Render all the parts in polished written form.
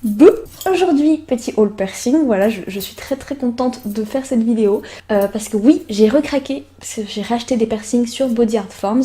Bouh. Aujourd'hui, petit haul piercing, voilà, je suis très contente de faire cette vidéo parce que oui, j'ai recraqué, parce que j'ai racheté des piercings sur Body Art Forms.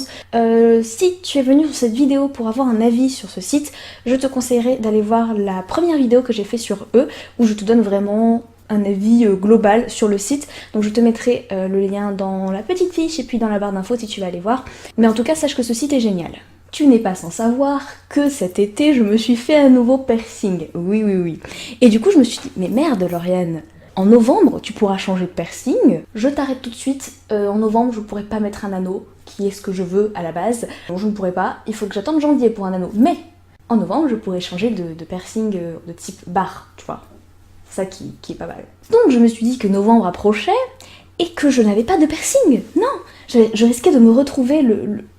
Si tu es venu sur cette vidéo pour avoir un avis sur ce site, je te conseillerais d'aller voir la première vidéo que j'ai fait sur eux, où je te donne vraiment un avis global sur le site. Donc je te mettrai le lien dans la petite fiche et puis dans la barre d'infos si tu vas aller voir. Mais en tout cas, sache que ce site est génial. Tu n'es pas sans savoir que cet été, je me suis fait un nouveau piercing. Oui. Et du coup, je me suis dit, mais merde, Lauriane, en novembre, tu pourras changer de piercing. Je t'arrête tout de suite. En novembre, je pourrais pas mettre un anneau, qui est ce que je veux à la base. Donc je ne pourrais pas. Il faut que j'attende janvier pour un anneau. Mais en novembre, je pourrais changer de piercing de type barre, tu vois. C'est ça qui est pas mal. Donc je me suis dit que novembre approchait et que je n'avais pas de piercing. Non, je risquais de me retrouver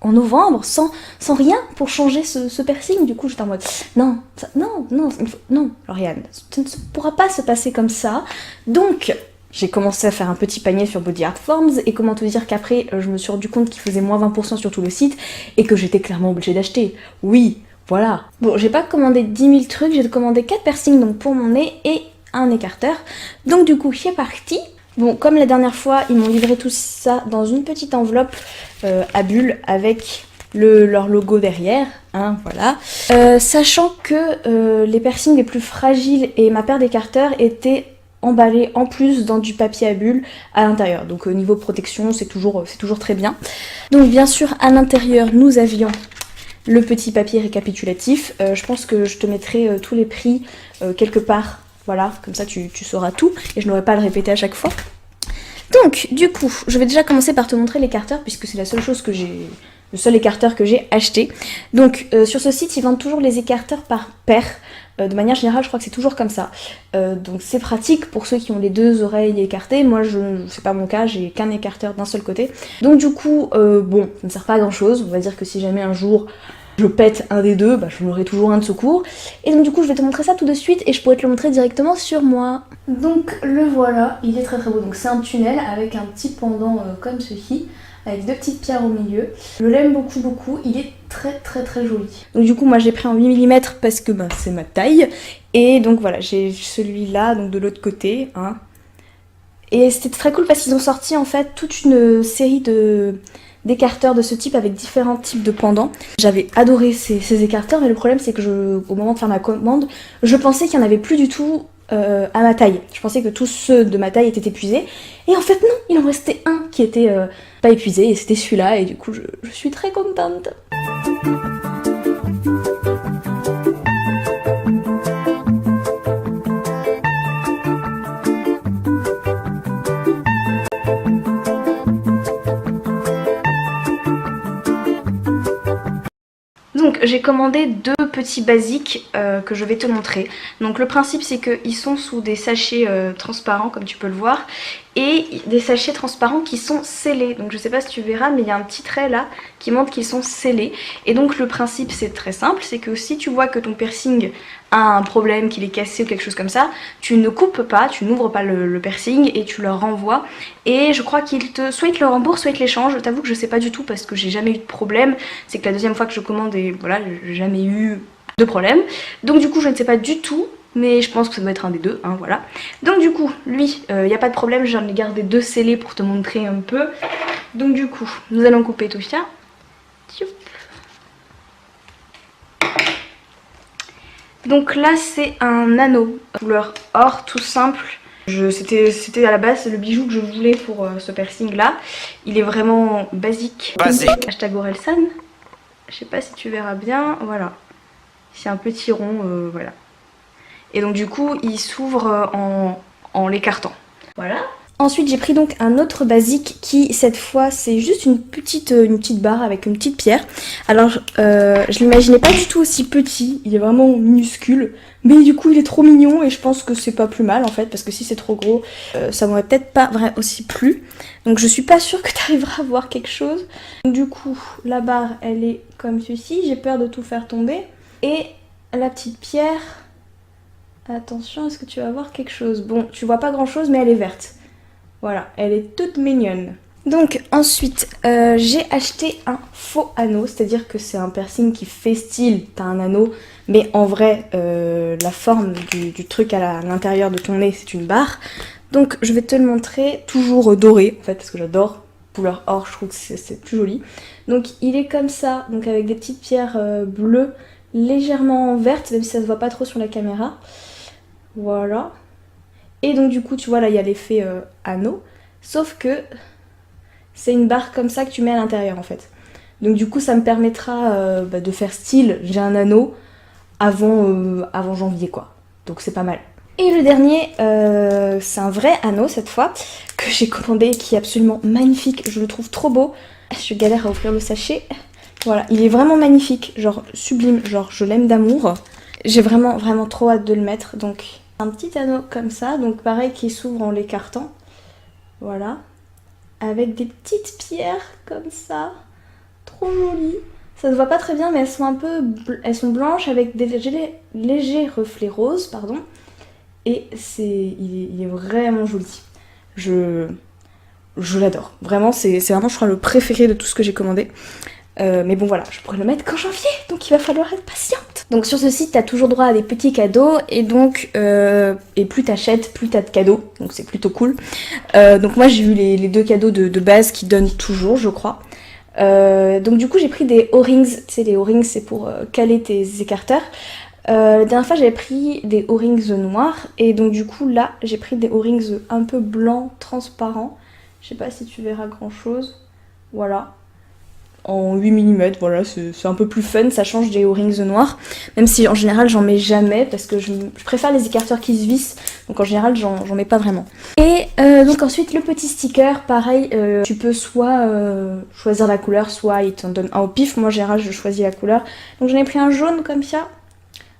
en novembre sans rien pour changer ce piercing. Du coup, j'étais en mode non, non, Lauriane, ça ne pourra pas se passer comme ça. Donc, j'ai commencé à faire un petit panier sur Body Art Forms et comment te dire qu'après, je me suis rendu compte qu'il faisait moins 20% sur tout le site et que j'étais clairement obligée d'acheter. Oui, voilà. Bon, j'ai pas commandé 10 000 trucs, j'ai commandé 4 piercings donc pour mon nez et un écarteur. Donc du coup, c'est parti. Bon, comme la dernière fois, ils m'ont livré tout ça dans une petite enveloppe à bulles avec leur logo derrière, hein, voilà. Sachant que les piercings les plus fragiles et ma paire d'écarteurs étaient emballés en plus dans du papier à bulles à l'intérieur. Donc niveau protection, c'est toujours très bien. Donc bien sûr, à l'intérieur, nous avions le petit papier récapitulatif. Je pense que je te mettrai tous les prix quelque part. Voilà, comme ça tu sauras tout et je n'aurai pas à le répéter à chaque fois. Donc, du coup, je vais déjà commencer par te montrer l'écarteur puisque c'est la seule chose que j'ai, le seul écarteur que j'ai acheté. Donc, sur ce site, ils vendent toujours les écarteurs par paire. De manière générale, je crois que c'est toujours comme ça. Donc, c'est pratique pour ceux qui ont les deux oreilles écartées. Moi, c'est pas mon cas, j'ai qu'un écarteur d'un seul côté. Donc, du coup, bon, ça ne sert pas à grand chose. On va dire que si jamais un jour je pète un des deux, bah, je m'aurai toujours un de secours. Et donc du coup je vais te montrer ça tout de suite et je pourrais te le montrer directement sur moi. Donc le voilà, il est très beau. Donc c'est un tunnel avec un petit pendant comme ceci, avec deux petites pierres au milieu. Je l'aime beaucoup, il est très joli. Donc du coup moi j'ai pris en 8 mm parce que bah, c'est ma taille. Et donc voilà, j'ai celui-là donc de l'autre côté. Hein. Et c'était très cool parce qu'ils ont sorti en fait toute une série d'écarteurs de ce type avec différents types de pendants. J'avais adoré ces écarteurs, mais le problème c'est que au moment de faire ma commande, je pensais qu'il n'y en avait plus du tout à ma taille. Je pensais que tous ceux de ma taille étaient épuisés. Et en fait non, il en restait un qui était pas épuisé et c'était celui-là et du coup je suis très contente. Donc j'ai commandé deux petits basiques que je vais te montrer. Donc le principe c'est qu'ils sont sous des sachets transparents comme tu peux le voir. Et des sachets transparents qui sont scellés. Donc je sais pas si tu verras mais il y a un petit trait là qui montre qu'ils sont scellés. Et donc le principe c'est très simple, c'est que si tu vois que ton piercing a un problème, qu'il est cassé ou quelque chose comme ça, tu ne coupes pas, tu n'ouvres pas le piercing et tu leur renvoies. Et je crois soit ils te le remboursent, soit ils te l'échangent. Je t'avoue que je sais pas du tout parce que j'ai jamais eu de problème. C'est que la deuxième fois que je commande et voilà, j'ai jamais eu de problème. Donc du coup je ne sais pas du tout. Mais je pense que ça doit être un des deux, hein, voilà. Donc du coup, lui, il n'y a pas de problème, j'en ai gardé deux scellés pour te montrer un peu. Donc du coup, nous allons couper tout ça. Donc là, c'est un anneau, couleur or, tout simple. C'était à la base le bijou que je voulais pour ce piercing là. Il est vraiment basique. Hashtag Orelsan. Je sais pas si tu verras bien, voilà. C'est un petit rond, voilà. Et donc du coup il s'ouvre en l'écartant. Voilà. Ensuite j'ai pris donc un autre basique qui cette fois c'est juste une petite barre avec une petite pierre. Alors je l'imaginais pas du tout aussi petit, il est vraiment minuscule. Mais du coup il est trop mignon et je pense que c'est pas plus mal en fait. Parce que si c'est trop gros ça m'aurait peut-être pas aussi plu. Donc je suis pas sûre que tu arriveras à voir quelque chose. Donc, du coup la barre elle est comme ceci, j'ai peur de tout faire tomber. Et la petite pierre... Attention, est-ce que tu vas voir quelque chose? Bon, tu vois pas grand chose, mais elle est verte. Voilà, elle est toute mignonne. Donc ensuite, j'ai acheté un faux anneau, c'est-à-dire que c'est un piercing qui fait style, t'as un anneau, mais en vrai, la forme du truc à l'intérieur de ton nez, c'est une barre. Donc je vais te le montrer, toujours doré, en fait, parce que j'adore couleur or, je trouve que c'est plus joli. Donc il est comme ça, donc avec des petites pierres bleues, légèrement vertes, même si ça se voit pas trop sur la caméra. Voilà. Et donc du coup, tu vois, là, il y a l'effet anneau, sauf que c'est une barre comme ça que tu mets à l'intérieur en fait. Donc du coup ça me permettra de faire style, j'ai un anneau avant janvier quoi. Donc c'est pas mal. Et le dernier, c'est un vrai anneau cette fois, que j'ai commandé, qui est absolument magnifique, je le trouve trop beau. Je galère à ouvrir le sachet. Voilà, il est vraiment magnifique, genre sublime, genre je l'aime d'amour. J'ai vraiment trop hâte de le mettre, donc un petit anneau comme ça, donc pareil qui s'ouvre en l'écartant. Voilà. Avec des petites pierres comme ça, trop jolies. Ça se voit pas très bien, mais elles sont blanches avec des légers reflets roses, pardon. Et il est vraiment joli. Je l'adore. Vraiment, c'est vraiment, je crois, le préféré de tout ce que j'ai commandé. Mais bon voilà, je pourrais le mettre qu'en janvier, donc il va falloir être patiente. Donc sur ce site, t'as toujours droit à des petits cadeaux, et donc et plus t'achètes, plus t'as de cadeaux, donc c'est plutôt cool. Donc moi j'ai eu les deux cadeaux de base qui donnent toujours, je crois. Donc du coup j'ai pris des O-rings, tu sais les O-rings c'est pour caler tes écarteurs. La dernière fois j'avais pris des O-rings noirs, et donc du coup là j'ai pris des O-rings un peu blancs, transparents. Je sais pas si tu verras grand chose, voilà. En 8 mm, voilà, c'est un peu plus fun, ça change des O-rings noirs, même si en général j'en mets jamais, parce que je préfère les écarteurs qui se vissent, donc en général j'en mets pas vraiment. Et donc ensuite le petit sticker, pareil, tu peux soit choisir la couleur, soit il t'en donne un au pif, moi en général je choisis la couleur, donc j'en ai pris un jaune comme ça,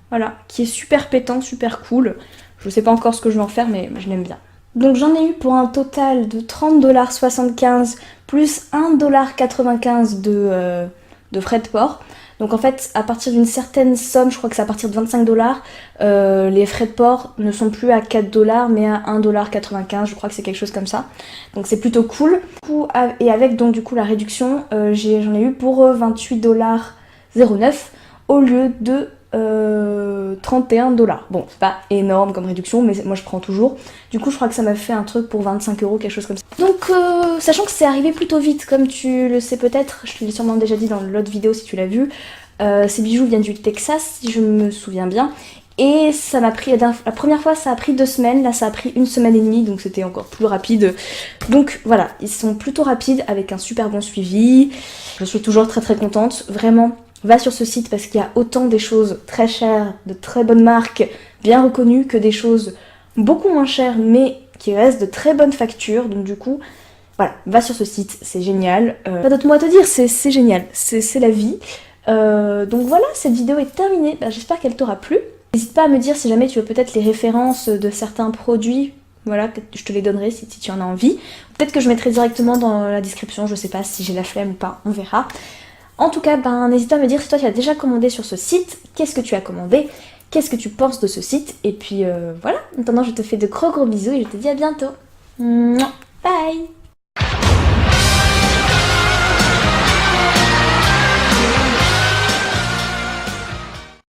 voilà, qui est super pétant, super cool, je sais pas encore ce que je vais en faire, mais je l'aime bien. Donc j'en ai eu pour un total de 30,75$ plus 1,95$ de frais de port. Donc en fait, à partir d'une certaine somme, je crois que c'est à partir de 25$, les frais de port ne sont plus à 4$ mais à 1,95$, je crois que c'est quelque chose comme ça. Donc c'est plutôt cool. Et avec donc du coup la réduction, j'en ai eu pour 28,09$ au lieu de 31$. Bon, c'est pas énorme comme réduction, mais moi je prends toujours. Du coup, je crois que ça m'a fait un truc pour 25€, quelque chose comme ça. Donc, sachant que c'est arrivé plutôt vite, comme tu le sais peut-être, je te l'ai sûrement déjà dit dans l'autre vidéo si tu l'as vu, ces bijoux viennent du Texas, si je me souviens bien. Et ça m'a pris, la première fois ça a pris 2 semaines, là ça a pris 1 semaine et demie, donc c'était encore plus rapide. Donc voilà, ils sont plutôt rapides avec un super bon suivi. Je suis toujours très contente, vraiment. Va sur ce site parce qu'il y a autant des choses très chères, de très bonnes marques, bien reconnues, que des choses beaucoup moins chères mais qui restent de très bonnes factures. Donc du coup, voilà, va sur ce site, c'est génial. Pas d'autre mot à te dire, c'est génial, c'est la vie. Donc voilà, cette vidéo est terminée, j'espère qu'elle t'aura plu. N'hésite pas à me dire si jamais tu veux peut-être les références de certains produits, voilà, je te les donnerai si tu en as envie. Peut-être que je mettrai directement dans la description, je sais pas si j'ai la flemme ou pas, on verra. En tout cas, n'hésite pas à me dire si toi tu as déjà commandé sur ce site, qu'est-ce que tu as commandé, qu'est-ce que tu penses de ce site, et puis voilà. En attendant, je te fais de gros bisous et je te dis à bientôt. Mouah. Bye.